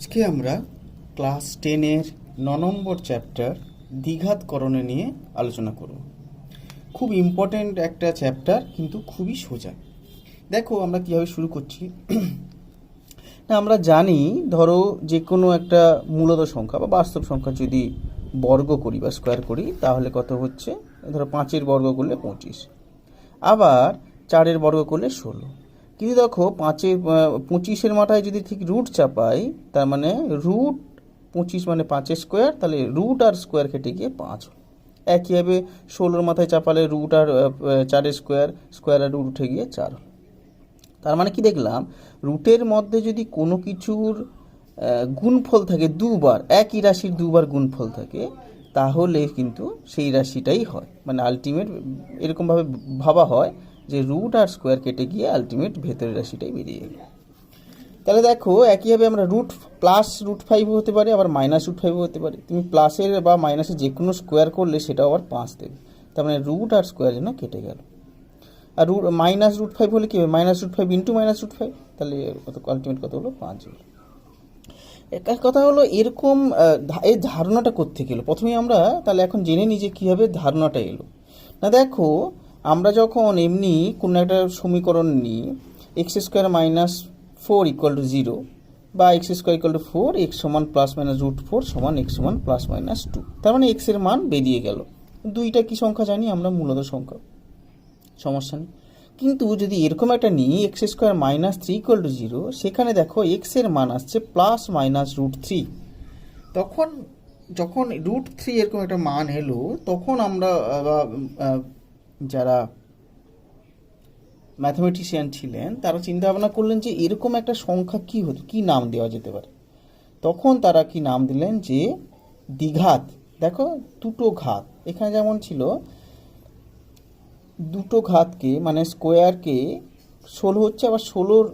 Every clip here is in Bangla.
আজকে আমরা ক্লাস 10-এর 9 নম্বর চ্যাপ্টার দ্বিঘাতকরণে নিয়ে আলোচনা করব। খুব ইম্পর্ট্যান্ট একটা চ্যাপ্টার, কিন্তু খুবই সোজা। দেখো আমরা কীভাবে শুরু করছি। না, আমরা জানি ধরো যে কোনো একটা মূলত সংখ্যা বা বাস্তব সংখ্যা যদি বর্গ করি বা স্কোয়ার করি তাহলে কত হচ্ছে, ধরো 5-এর বর্গ করলে 25, আবার 4-এর বর্গ করলে 16। কিন্তু দেখো 25-এর মাথায় যদি ঠিক রুট চাপাই, তার মানে রুট 25 মানে 5 স্কোয়ার, তাহলে রুট আর স্কোয়ার কেটে গিয়ে 5 হল। একইভাবে 16-র মাথায় চাপালে রুট আর 4 স্কোয়ার, স্কোয়ার আর রুট উঠে গিয়ে 4 হল। তার মানে কি দেখলাম, রুটের মধ্যে যদি কোনো কিছুর গুণফল থাকে দুবার, একই রাশির দুবার গুণফল থাকে, তাহলে কিন্তু সেই রাশিটাই হয়, মানে আলটিমেট এরকমভাবে ভাবা হয় যে রুট আর স্কোয়ার কেটে গিয়ে আলটিমেট ভেতরের রাশিটাই বেরিয়ে গেল। তাহলে দেখো একইভাবে আমরা রুট প্লাস √5 হতে পারে, আবার -√5 হতে পারে। তুমি প্লাসের বা মাইনাসের যে কোনো স্কোয়ার করলে সেটাও আবার 5 দেবে, তার মানে রুট আর স্কোয়ার যেন কেটে গেল। আর -√5 হলে কি হবে, -√5 ইন্টু -√5, তাহলে কত আলটিমেট কত হলো, 5 হলো। একটা কথা হলো এরকম এই ধারণাটা করতে গেলো প্রথমেই আমরা, তাহলে এখন জেনে নিই যে কীভাবে ধারণাটা এলো। না দেখো, আমরা যখন এমনি কোনো একটা সমীকরণ নিই, x² - 4 = 0 বা x² = 4, x সমান +-√4 সমান x সমান +-2, তার মানে x এর মান বেরিয়ে গেল। দুইটা কি সংখ্যা জানি আমরা, মূলত সংখ্যা, সমস্যা নেই। কিন্তু যদি এরকম একটা নিই x² - 3 = 0, সেখানে দেখো x এর মান আসছে +-√3। তখন যখন √3 এরকম একটা মান এলো, তখন আমরা যারা ম্যাথমেটিশিয়ান ছিলেন তারা চিন্তা ভাবনা করলেন যে এরকম একটা সংখ্যা কি হতো, কি নাম দেওয়া যেতে পারে। তখন তারা কি নাম দিলেন যে দ্বিঘাত। দেখো দুটো ঘাত, এখানে যেমন ছিল দুটো ঘাতকে মানে স্কোয়ারকে 16 হচ্ছে, আবার 16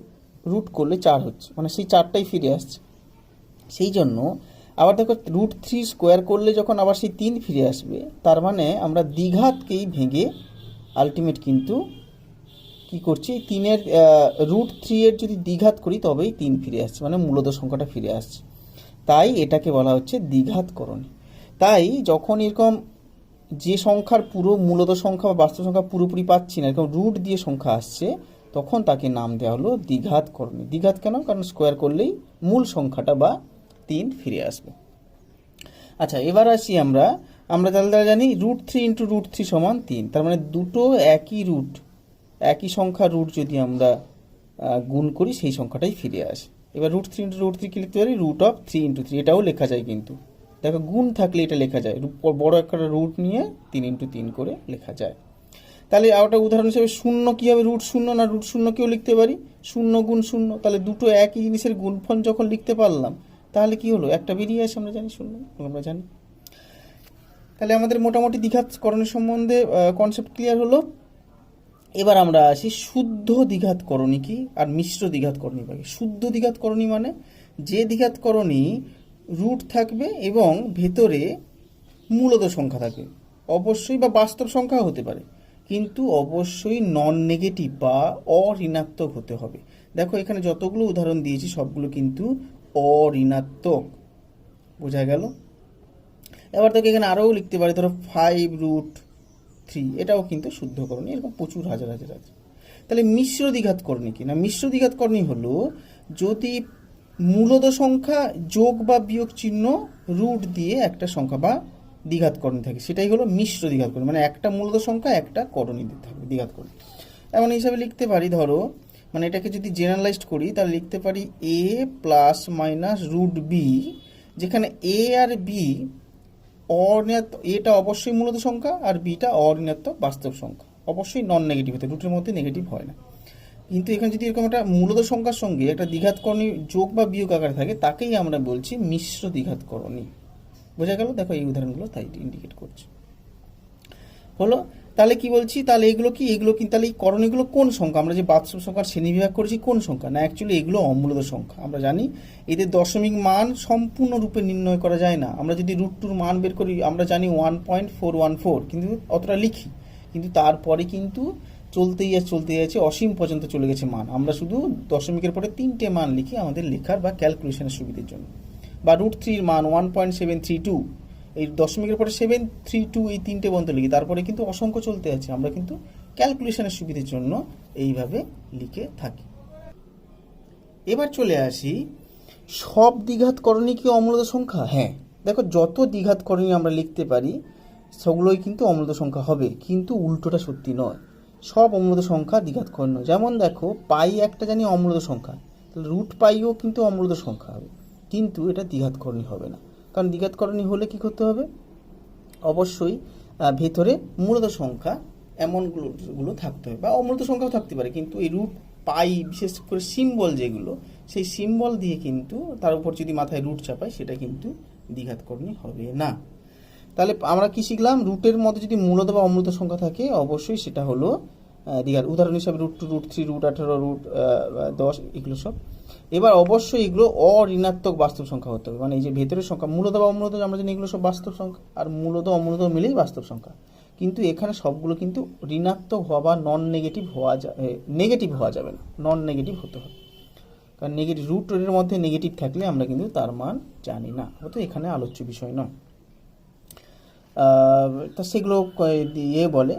রুট করলে 4 হচ্ছে, মানে সেই 4টাই ফিরে আসছে। সেই জন্য আবার দেখো √3 স্কোয়ার করলে যখন আবার সেই 3 ফিরে আসবে, তার মানে আমরা দ্বিঘাতকেই ভেঙে আলটিমেট কিন্তু কি করছি, 3-এর √3 এর যদি দ্বিঘাত করি তবেই 3 ফিরে আসছে, মানে মূলত সংখ্যাটা ফিরে আসছে। তাই এটাকে বলা হচ্ছে দ্বিঘাতকরণী। তাই যখন এরকম যে সংখ্যার পুরো মূলত সংখ্যা বা বাস্তব সংখ্যা পুরোপুরি পাচ্ছি না, এরকম রুট দিয়ে সংখ্যা আসছে, তখন তাকে নাম দেওয়া হলো দ্বিঘাতকরণী। দ্বিঘাত কেন? কারণ স্কোয়ার করলেই মূল সংখ্যাটা বা 3 ফিরে আসবে। আচ্ছা, এবার আসি আমরা তাহলে জানি √3 × √3 সমান 3, তার মানে দুটো একই সংখ্যা রুট যদি আমরা গুণ করি সেই সংখ্যাটাই ফিরে আসে। এবার √3 × √3 কি লিখতে পারি, √3 × 3, এটাও লেখা যায়। কিন্তু দেখো গুণ থাকলে এটা লেখা যায়, বড় একটা রুট নিয়ে 3 × 3 করে লেখা যায়। তাহলে আরেকটা উদাহরণ হিসেবে শূন্য কী হবে, √0 না √0কেও লিখতে পারি, 0 × 0, তাহলে দুটো একই জিনিসের গুণফল যখন লিখতে পারলাম, তাহলে কি হলো, একটা বেরিয়ে আসে, আমরা জানি 0, আমরা জানি। তাহলে আমাদের মোটামুটি দ্বিঘাতকরণের সম্বন্ধে কনসেপ্ট ক্লিয়ার হলো। এবার আমরা আসি শুদ্ধ দ্বিঘাতকরণী কি আর মিশ্র দ্বিঘাতকরণী কি। শুদ্ধ দ্বিঘাতকরণী মানে যে দ্বিঘাতকরণী রুট থাকবে এবং ভেতরে মূলত সংখ্যা থাকবে, অবশ্যই, বা বাস্তব সংখ্যা হতে পারে, কিন্তু অবশ্যই নন নেগেটিভ বা অঋণাত্মক হতে হবে। দেখো এখানে যতগুলো উদাহরণ দিয়েছি সবগুলো কিন্তু অঋণাত্মক, বোঝা গেল। এবার তোকে এখানে আরও লিখতে পারি, ধরো 5√3, এটাও কিন্তু শুদ্ধকরণী, এরকম প্রচুর হাজার হাজার আছে। তাহলে মিশ্র দ্বিঘাতকরণী কি না, মিশ্র দ্বিঘাতকরণী হলো যদি মূলত সংখ্যা যোগ বা বিয়োগ চিহ্ন রুট দিয়ে একটা সংখ্যা বা দ্বিঘাতকরণী থাকে, সেটাই হলো মিশ্র দ্বিঘাতকরণী, মানে একটা মূলত সংখ্যা একটা করণী দিতে থাকবে, দ্বিঘাতকরণী। এমন হিসাবে লিখতে পারি, ধরো মানে এটাকে যদি জেনারেলাইজড করি তাহলে লিখতে পারি a ± √b, যেখানে a আর b অঋণাত্মক, এটা অবশ্যই মূলত সংখ্যা আর বিটা অঋণাত্মক বাস্তব সংখ্যা, অবশ্যই নন নেগেটিভ হতে, রুটের মধ্যে নেগেটিভ হয় না। কিন্তু এখানে যদি এরকম একটা মূলত সংখ্যার সঙ্গে একটা দ্বিঘাতকরণী যোগ বা বিয়োগ আকারে থাকে, তাকেই আমরা বলছি মিশ্র দ্বিঘাতকরণী। বোঝা গেল? দেখো এই উদাহরণগুলো তাই ইন্ডিকেট করছে। হলো, তাহলে কি বলছি, তাহলে এগুলো কি, তাহলে এই করণীগুলো কোন সংখ্যা, আমরা যে বাস্তব সংখ্যার শ্রেণীবিভাগ করেছি কোন সংখ্যা না, অ্যাকচুয়ালি এগুলো অমূলত সংখ্যা। আমরা জানি এদের দশমিক মান সম্পূর্ণরূপে নির্ণয় করা যায় না। আমরা যদি √2 মান বের করি, আমরা জানি 1.414, কিন্তু অতটা লিখি, কিন্তু তারপরে কিন্তু চলতেই যাচ্ছে, অসীম পর্যন্ত চলে গেছে মান। আমরা শুধু দশমিকের পরে 3টে মান লিখি আমাদের লেখার বা ক্যালকুলেশনের সুবিধার জন্য। বা √3 মান 1.732, এই দশমিকের পরে 732 এই 3টে পর্যন্ত লিখি, তারপরে কিন্তু অসংখ্য চলতে আছে, আমরা কিন্তু ক্যালকুলেশনের সুবিধার জন্য এইভাবে লিখে থাকি। এবার চলে আসি, সব দ্বিঘাতকরণই কি অম্লদ সংখ্যা? হ্যাঁ, দেখো যত দ্বিঘাতকরণই আমরা লিখতে পারি সেগুলোই কিন্তু অম্লদ সংখ্যা হবে, কিন্তু উল্টোটা সত্যি নয়। সব অম্লদ সংখ্যা দ্বিঘাতকরণ নয়। যেমন দেখো পাই একটা জানি অম্লদ সংখ্যা, তাহলে √পাইও কিন্তু অম্লদ সংখ্যা হবে, কিন্তু এটা দ্বিঘাতকরণী হবে না। কারণ দ্বিঘাতকরণী হলে কি করতে হবে? অবশ্যই ভেতরে মূলদ সংখ্যা এমনগুলো থাকতে হবে, বা অমূলদ সংখ্যাও থাকতে পারে, কিন্তু এই √পাই বিশেষ করে সিম্বল যেগুলো, সেই সিম্বল দিয়ে কিন্তু তার উপর যদি মাথায় রুট চাপাই সেটা কিন্তু দ্বিঘাতকরণী হবে না। তাহলে আমরা কি শিখলাম? রুটের মধ্যে যদি মূলদ বা অমূলদ সংখ্যা থাকে অবশ্যই সেটা হলো দ্বিঘাত। উদাহরণ হিসাবে √2, √3, √18, √10 এগুলো সব। এবার অবশ্যই এগুলো অঋণাত্মক বাস্তব সংখ্যা হতে হবে, মানে এই যে ভেতরের সংখ্যা মূলদ বা অমূলদ আমরা জানি এগুলো সব বাস্তব সংখ্যা, আর মূলদ অমূলদ মিলেই বাস্তব সংখ্যা, কিন্তু এখানে সবগুলো কিন্তু ঋণাত্মক হওয়া বা নেগেটিভ হওয়া যাবে না, নন নেগেটিভ হতে হবে। কারণ নেগেটিভ √এর মধ্যে নেগেটিভ থাকলে আমরা কিন্তু তার মান জানি না, হয়তো এখানে আলোচ্য বিষয় নয়। তা সেগুলো বলে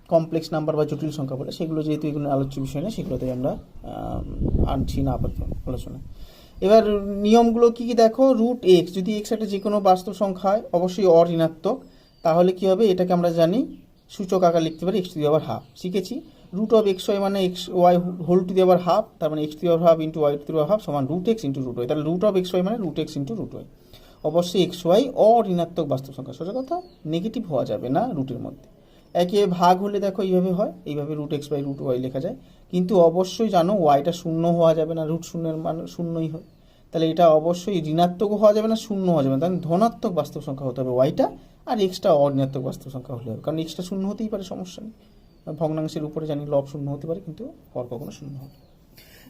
কমপ্লেক্স নাম্বার বা জটিল সংখ্যা বলে, সেগুলো যেহেতু এগুলো আলোচ্য বিষয় না সেগুলোতে আমরা আনছি না আপাতত আলোচনা। এবার নিয়মগুলো কি কি দেখো, √x যদি x একটা যে কোনো বাস্তব সংখ্যা হয় অবশ্যই অঋণাত্মক, তাহলে কি হবে? এটাকে আমরা জানি সূচক আকার লিখতে পারি x⁻½ শিখেছি। √xy মানে xy whole to the power half, তার মানে x⁻½ ইন্টু y⁻½ সমান √x ইন্টু √y, তাহলে √xy মানে √x ইন্টু √y। অবশ্যই xy অঋণাত্মক বাস্তব সংখ্যা, সোজা কথা, নেগেটিভ হওয়া যাবে না রুটের মধ্যে। একে ভাগ হলে দেখো এইভাবে হয়, এইভাবে √x/√y লেখা যায়, কিন্তু অবশ্যই জানো ওয়াইটা শূন্য হওয়া যাবে না, √0 মান শূন্যই হয়, তাহলে এটা অবশ্যই ঋণাত্মকও হওয়া যাবে না, শূন্য হওয়া যাবে না, তাহলে ধনাত্মক বাস্তব সংখ্যা হতে হবে ওয়াইটা, আর এক্সটা অঋণাত্মক বাস্তব সংখ্যা হলে হবে, কারণ এক্সটা শূন্য হতেই পারে, সমস্যা নেই। ভগ্নাংশের উপরে জানি লব শূন্য হতে পারে, কিন্তু হর কখনো শূন্য হবে।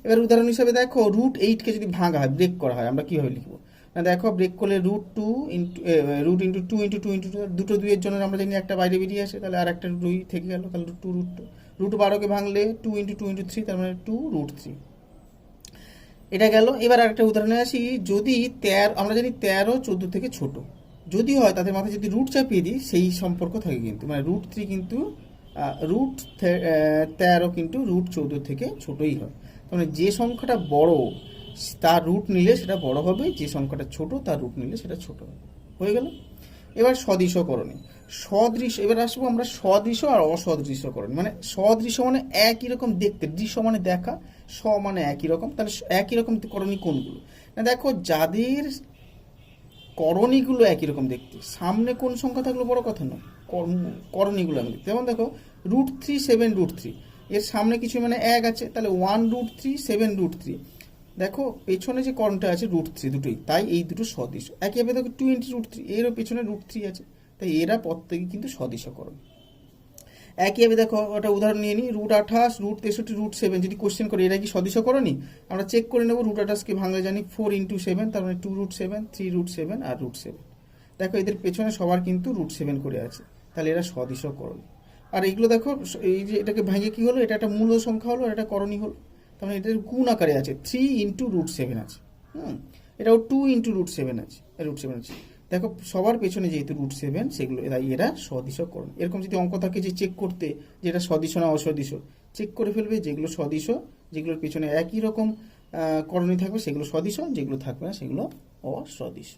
এবার উদাহরণ হিসাবে দেখো √8কে যদি ভাঙা হয়, ব্রেক করা হয়, আমরা কীভাবে লিখবো না? দেখো ব্রেক করলে √2 ইন্টু 2 ইন্টু 2 ইন্টু 2, দুটো 2 এর জন্য আমরা জানি একটা বাইরে বেরিয়ে আসে, তাহলে আর একটা 2 থেকে গেল, তাহলে √12কে ভাঙলে 2 ইন্টু 2 ইন্টু 3, তার মানে 2√3, এটা গেল। এবার আরেকটা উদাহরণে আসি, যদি 13 আমরা জানি 13 14 থেকে ছোট যদি হয়, তাদের মাথায় যদি রুট চাপিয়ে দিই সেই সম্পর্ক থাকে, কিন্তু মানে √3 কিন্তু √13 কিন্তু √14 থেকে ছোটই হয়, মানে যে সংখ্যাটা বড় তার রুট নিলে সেটা বড় হবে, যে সংখ্যাটা ছোট তার রুট নিলে সেটা ছোট হবে। হয়ে গেল। এবার সদৃশকরণে সদৃশ, এবার আসবো আমরা সদৃশ আর অসদৃশকরণ। মানে সদৃশ মানে একই রকম দেখতে, দৃশ্য মানে দেখা, মানে একই রকম, তাহলে একই রকম করণী কোনগুলো? না দেখো যাদের করণীগুলো একই রকম দেখতে, সামনে কোন সংখ্যা থাকলে বড় কথা নয়, করণীগুলো আমি দেখতে। যেমন দেখো √3 7√3, এর সামনে কিছু মানে 1 আছে, তাহলে 1√3 7√3, দেখো পেছনে যে করণটা আছে √3 দুটোই, তাই এই দুটো সদৃশ। একইভাবে দেখো 2 × √3, এরও পেছনে √3 আছে, তাই এরা প্রত্যেকে কিন্তু সদৃশকরণ। একইভাবে দেখো একটা উদাহরণ নিয়ে নিই, √28 √63 √7, যদি কোশ্চেন করে এরা কি সদৃশকরণই, আমরা চেক করে নেবো। √28কে ভাঙলে জানি 4 × 7, তার মানে 2√7, 3√7 আর √7, দেখো এদের পেছনে সবার কিন্তু √7 করে আছে, তাহলে এরা সদৃশকরণ। আর এইগুলো দেখো, এই যে এটাকে ভেঙে কি হলো, এটা একটা মূল সংখ্যা হলো, এটা করণী হলো, তার মানে এটার গুণ আকারে আছে, 3 × √7 আছে, এটাও 2 × √7 আছে, √7 আছে, দেখো সবার পেছনে যেহেতু √7 সেগুলো, তাই এরা সদৃশকরণ। এরকম যদি অঙ্ক থাকে যে চেক করতে যে এটা সদৃশ না অসদৃশ, চেক করে ফেলবে, যেগুলো সদৃশ, যেগুলোর পেছনে একই রকম করণী থাকবে সেগুলো সদৃশ, যেগুলো থাকবে না সেগুলো অসদৃশ।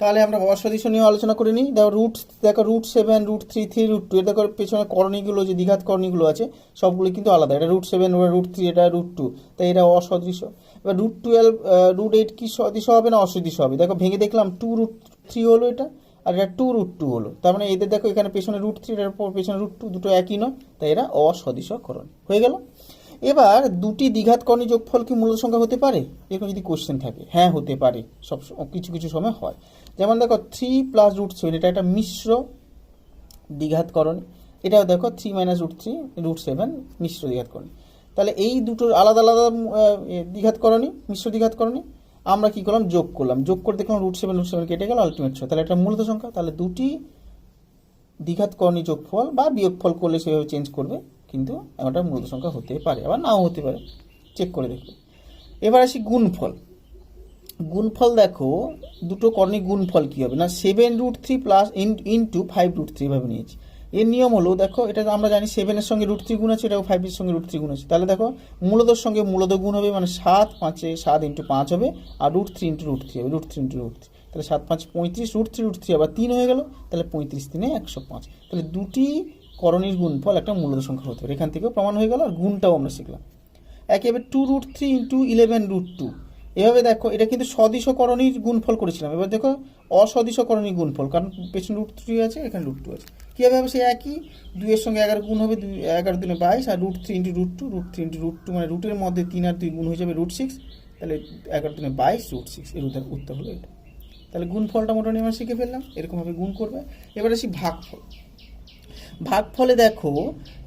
তাহলে আমরা অসদৃশ নিয়ে আলোচনা করে নিই। দেখো √7 √3 3√2, এর দেখো পেছনে করণীগুলো যে দ্বিঘাত করণীগুলো আছে সবগুলো কিন্তু আলাদা, এটা √7 ওটা √3 এটা √2, তাই এটা অসদৃশ। এবার √12 √8 কি সদৃশ হবে না অসদৃশ হবে? দেখো ভেঙে দেখলাম 2√3 হলো এটা, আর এটা 2√2 হলো, তার মানে এদের দেখো এখানে পেছনে √3 এর পেছনে √2, দুটো একই নয়, তাই এরা অসদৃশকরণ হয়ে গেল। এবার দুটি দ্বিঘাতকরণী যোগফল কি মূল সংখ্যা হতে পারে? এরকম যদি কোশ্চেন থাকে, হ্যাঁ হতে পারে, সব কিছু কিছু সময় হয়। যেমন দেখো 3 + √7, এটা একটা মিশ্র দ্বিঘাতকরণী, এটাও দেখো 3 - √3 √7 মিশ্র দ্বিঘাতকরণী। তাহলে এই দুটো আলাদা আলাদা দ্বিঘাতকরণী, মিশ্র দ্বিঘাতকরণী, আমরা কি করলাম যোগ করলাম, যোগ করে দেখলাম √7 কেটে গেল, আলটিমেট 6, তাহলে এটা মূলত সংখ্যা। তাহলে দুটি দ্বিঘাতকরণী যোগফল বা বিয়োগফল করলে সেভাবে চেঞ্জ করবে, কিন্তু একটা মূলত সংখ্যা হতে পারে, আবার নাও হতে পারে, চেক করে দেখবে। এবার আসি গুণফল। গুণফল দেখো দুটো কর্ণিক গুণফল কী হবে না 7√3 প্লাস ইন্টু 5√3 এভাবে নিয়েছি। এর নিয়ম হলো দেখো, এটা আমরা জানি 7-এর সঙ্গে √3 গুণ আছে, এটাও 5-এর সঙ্গে √3 গুণ আছে। তাহলে দেখো মূলদর সঙ্গে মূলদ গুণ হবে, মানে 7 5-এ 7 × 5 হবে, আর √3 × √3 হবে, √3 × √3। তাহলে 7 5 35, √3 আবার 3 হয়ে গেল, তাহলে 35 3 105। তাহলে দুটি করণীর গুণফল একটা মূলদ সংখ্যা হতে পারে, এখান থেকেও প্রমাণ হয়ে গেল, আর গুণটাও আমরা শিখলাম। একেবারে 2√3 × 11√2। এভাবে দেখো এটা কিন্তু সদিশকরণীর গুণফল করেছিলাম। এবার দেখো অসদিশকরণী গুণফল, কারণ পেছনে √3 আছে, এখানে √2 আছে। কীভাবে হবে? সে একই, 2-এর সঙ্গে 11 গুণ হবে, 11 × 22, আর √3 × √2, √3 × √2 মানে রুটের মধ্যে 3 আর 2 গুণ হয়ে যাবে √6, তাহলে 11 × 22 √6, এর উত্তর হলো এটা। তাহলে গুণফলটা মোটামুটি আমরা শিখে ফেললাম, এরকমভাবে গুণ করবে। এবার আসি ভাগফল। ভাগফলে দেখো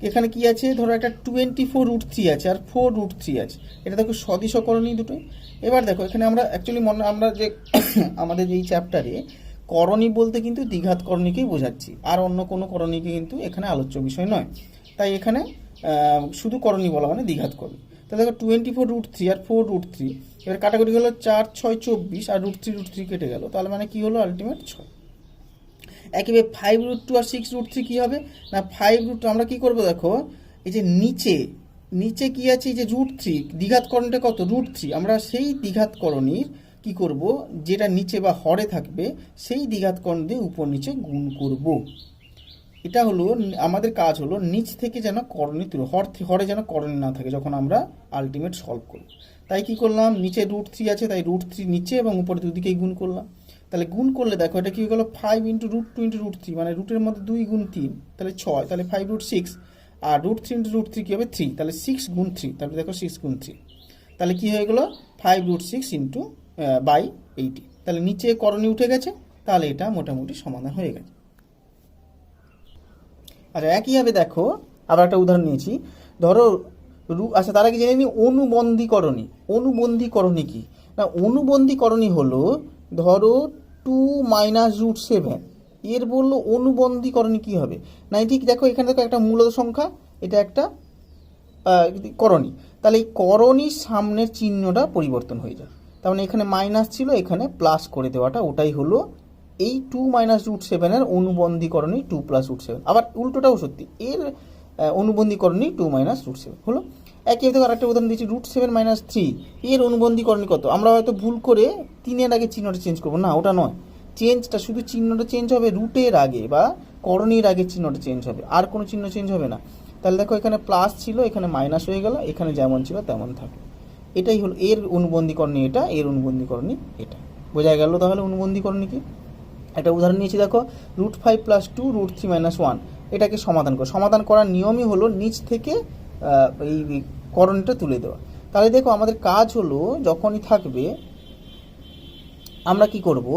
এখানে কি আছে, ধরো একটা 24√3 আছে আর 4√3 আছে, এটা দেখো সদিশকরণী দুটোই। এবার দেখো এখানে আমরা অ্যাকচুয়ালি আমরা যে আমাদের এই চ্যাপ্টারে করণী বলতে কিন্তু দ্বিঘাত করণীকেই বোঝাচ্ছি, আর অন্য কোনো করণীকে কিন্তু এখানে আলোচ্য বিষয় নয়। তাই এখানে শুধু করণী বলা মানে দ্বিঘাত করণী। তাহলে দেখো 24√3 আর 4√3, এবার কাটাকুটি গেলো 4 6 24, আর √3 কেটে গেল, তাহলে মানে কি হলো আলটিমেট 6। একেবারে 5√2 আর 6√3 কী হবে না 5√2 আমরা কি করব দেখো, এই যে নিচে কি আছে, এই যে √3, দ্বিঘাতকরণটা কত √3, আমরা সেই দ্বিঘাতকরণীর কি করব, যেটা নিচে বা হরে থাকবে সেই দ্বিঘাতকরণ দিয়ে উপর নিচে গুণ করব। এটা হলো আমাদের কাজ, হলো নিচ থেকে যেন করণী তুলে, হরে যেন করণী না থাকে যখন আমরা আলটিমেট সলভ করব। তাই কি করলাম, নিচে √3 আছে, তাই √3 নিচে এবং উপরে দুদিকেই গুণ করলাম। তাহলে গুণ করলে দেখো এটা কি হয়ে গেল 5 × √2 × √3, মানে রুটের মধ্যে 2 গুণ 3, তাহলে 6, তাহলে 5√6, আর √3 × √3 কী হবে 3, তাহলে 6 গুণ 3, তাহলে দেখো 6 গুণ 3, তাহলে কি হয়ে গেল 5√6 × 80। তাহলে নিচে করণী উঠে গেছে, তাহলে এটা মোটামুটি সমাধান হয়ে গেছে। আচ্ছা একইভাবে দেখো আবার একটা উদাহরণ নিয়েছি, ধরো আচ্ছা তার আগে জেনে নিই অনুবন্ধীকরণী। অনুবন্ধীকরণী কি না, অনুবন্ধীকরণী হলো ধরো 2 - √7, এর বললো অনুবন্ধীকরণী কি হবে না, ঠিক দেখো এখানে দেখো একটা মূলদ সংখ্যা, এটা একটা করণী, তাহলে এই করণীর সামনের চিহ্নটা পরিবর্তন হয়ে যায়, তার মানে এখানে মাইনাস ছিল, এখানে প্লাস করে দেওয়াটা, ওটাই হলো এই 2 - √7 এর অনুবন্ধীকরণী 2 + √7। আবার উল্টোটাও সত্যি, এর অনুবন্ধীকরণী 2 - √7 হলো। একই থেকে আরেকটা উদাহরণ দিচ্ছি, √7 - 3, এর অনুবন্ধীকরণী কত, আমরা হয়তো ভুল করে 3-এর আগে চিহ্নটা চেঞ্জ করবো না, ওটা নয়, চেঞ্জটা শুধু চিহ্নটা চেঞ্জ হবে, রুটের আগে বা করণীর আগে চিহ্নটা চেঞ্জ হবে, আর কোনো চিহ্ন চেঞ্জ হবে না। তাহলে দেখো এখানে প্লাস ছিল, এখানে মাইনাস হয়ে গেল, এখানে যেমন ছিল তেমন থাকলো। এটাই হলো এর অনুবন্ধীকরণী, এটা এর অনুবন্ধীকরণী এটা। বোঝা গেল তাহলে অনুবন্ধীকরণী কি। একটা উদাহরণ নিয়েছি দেখো, √5 + 2 √3 - 1, এটাকে সমাধান করার নিয়মই হলো নিচ থেকে এই করণীটা তুলে দেওয়া। তাহলে দেখো আমাদের কাজ হলো যখনই থাকবে আমরা কি করব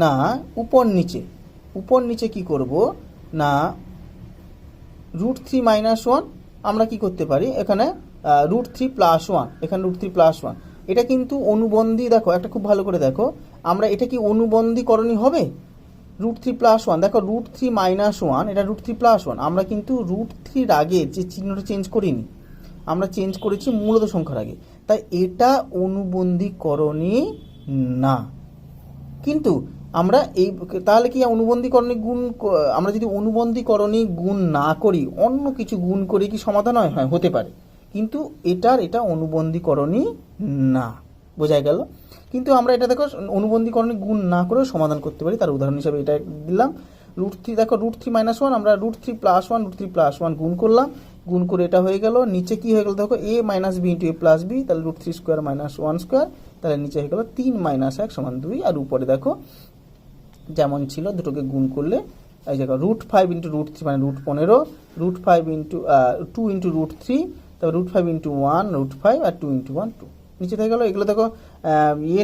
না উপর নিচে কি করব না √3 - 1 আমরা কি করতে পারি, এখানে √3 + 1, এখানে √3 + 1, এটা কিন্তু অনুবন্ধী। দেখো একটা খুব ভালো করে দেখো, আমরা এটা কি অনুবন্ধীকরণী হবে, √3 + 1, দেখো √3 - 1, এটা √3 + 1, আমরা কিন্তু √3 আগের যে চিহ্নটা চেঞ্জ করিনি, আমরা চেঞ্জ করেছি মূলত সংখ্যার আগে, তাই এটা অনুবন্ধীকরণী না। কিন্তু আমরা এই তাহলে কি অনুবন্ধীকরণী গুণ, আমরা যদি অনুবন্ধীকরণী গুণ না করি অন্য কিছু গুণ করে কি সমাধান হয়, হ্যাঁ হতে পারে, কিন্তু এটা অনুবন্ধীকরণী না। বোঝা গেল। কিন্তু আমরা এটা দেখো অনুবন্ধীকরণী গুণ না করেও সমাধান করতে পারি, তার উদাহরণ হিসাবে এটা দিলাম। √3 দেখো √3 - 1, আমরা √3 + 1 √3 + 1 গুণ করলাম, গুণ করে এটা হয়ে গেল, নিচে কি হয়ে গেল দেখো a - b × a + b, তাহলে √3² - 1², তাহলে নিচে হয়ে গেল 3 - 1 = 2, আর উপরে দেখো যেমন ছিল দুটোকে গুণ করলে এই জায়গা √5 × √3 মানে √15, √5 × 2 × √3, তারপর √5 × 1 √5, আর 2 × 1 2, নিচে থেকে গেলো। এগুলো দেখো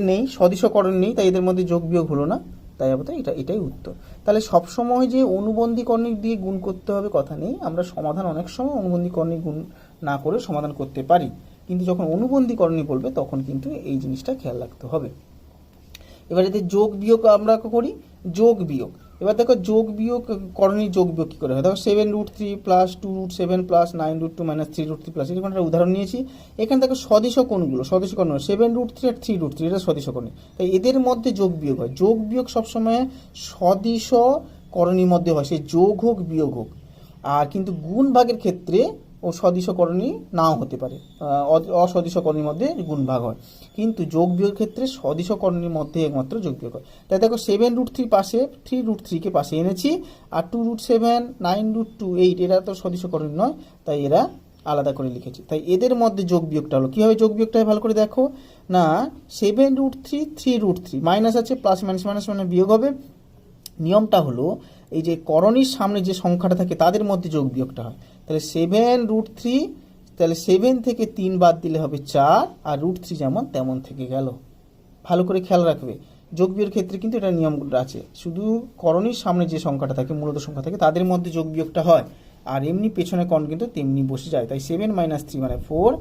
নেই, সদিশকরণ নেই, তাই এদের মধ্যে যোগ বিয়োগ হলো না, তাই আপাতত এটাই উত্তর। তাহলে সবসময় যে অনুবন্ধীকরণী দিয়ে গুণ করতে হবে কথা নেই, আমরা সমাধান অনেক সময় অনুবন্ধীকরণী গুণ না করে সমাধান করতে পারি, কিন্তু যখন অনুবন্ধীকরণী বলবে তখন কিন্তু এই জিনিসটা খেয়াল রাখতে হবে। এবার যদি যোগ বিয়োগ আমরা করি, যোগ বিয়োগ এবার দেখো যোগ বিয়োগ, করণীয় যোগ বিয়োগ কী করে হয়। দেখো 7√3 প্লাস 2√7 প্লাস 9√2 মাইনাস 3√3 প্লাস, এরকম একটা উদাহরণ নিয়েছি। এখানে দেখো সদিশ কোণগুলো, সদিশ কোণ 7√3 আর 3√3, এটা সদিশ কোণ। তাই এদের মধ্যে যোগ বিয়োগ হয়। যোগ বিয়োগ সবসময় সদিশ করণীর মধ্যে হয়, সে যোগ হোক বিয়োগ হোক। আর কিন্তু গুণ ভাগের ক্ষেত্রে ও সদিশকরণী নাও হতে পারে, অসদিশকরণীর মধ্যে গুণ ভাগ হয়। কিন্তু যোগ বিয়োগের ক্ষেত্রে সদিশকরণীর মধ্যে একমাত্র যোগ বিয়োগ হয়। তাই দেখো 7√3 পাশে, 3√3কে পাশে এনেছি, আর 2√7, 9√2, 8 এরা তো সদিশকরণী নয়, তাই এরা আলাদা করে লিখেছি। তাই এদের মধ্যে যোগ বিয়োগটা হলো, কীভাবে যোগ বিয়োগটা ভালো করে দেখো না, 7√3, 3√3, মাইনাস আছে, প্লাস মাইনাস মাইনাস মানে বিয়োগ হবে। নিয়মটা হলো এই যে করণীর সামনে যে সংখ্যাটা থাকে তাদের মধ্যে যোগ বিয়োগটা হয়। তাহলে 7√3, তাহলে 7 থেকে 3 বাদ দিলে হবে 4, আর √3 যেমন তেমন থেকে গেল। ভালো করে খেয়াল রাখবে, যোগ বিয়োগের ক্ষেত্রে কিন্তু এটা নিয়মগুলো আছে, শুধু করণীর সামনে যে সংখ্যাটা থাকে, মূলত সংখ্যা থাকে, তাদের মধ্যে যোগ বিয়োগটা হয়। আর এমনি পেছনে কর্ণ কিন্তু তেমনি বসে যায়। তাই 7 - 3 মানে 4,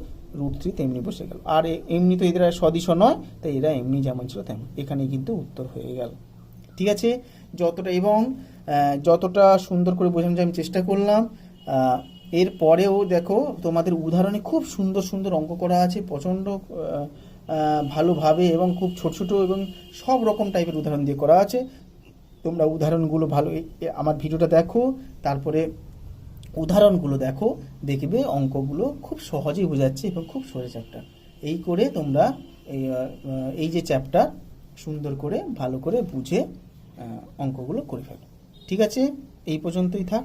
√3 তেমনি বসে গেল। আর এমনি তো এদের সদিশ নয়, তাই এরা এমনি যেমন ছিল তেমন। এখানে কিন্তু উত্তর হয়ে গেল। ঠিক আছে, যতটা এবং যতটা সুন্দর করে বোঝানোর আমি চেষ্টা করলাম। এরপরেও দেখো তোমাদের উদাহরণে খুব সুন্দর সুন্দর অঙ্ক করা আছে, প্রচণ্ড ভালোভাবে এবং খুব ছোট ছোট এবং সব রকম টাইপের উদাহরণ দিয়ে করা আছে। তোমরা উদাহরণগুলো ভালো, আমার ভিডিওটা দেখো, তারপরে উদাহরণগুলো দেখো, দেখবে অঙ্কগুলো খুব সহজেই বোঝাচ্ছে এবং খুব সহজ চ্যাপ্টার। এই করে তোমরা এই যে চ্যাপ্টার সুন্দর করে ভালো করে বুঝে অঙ্কগুলো করে ফেলো। ঠিক আছে, এই পর্যন্তই থাক।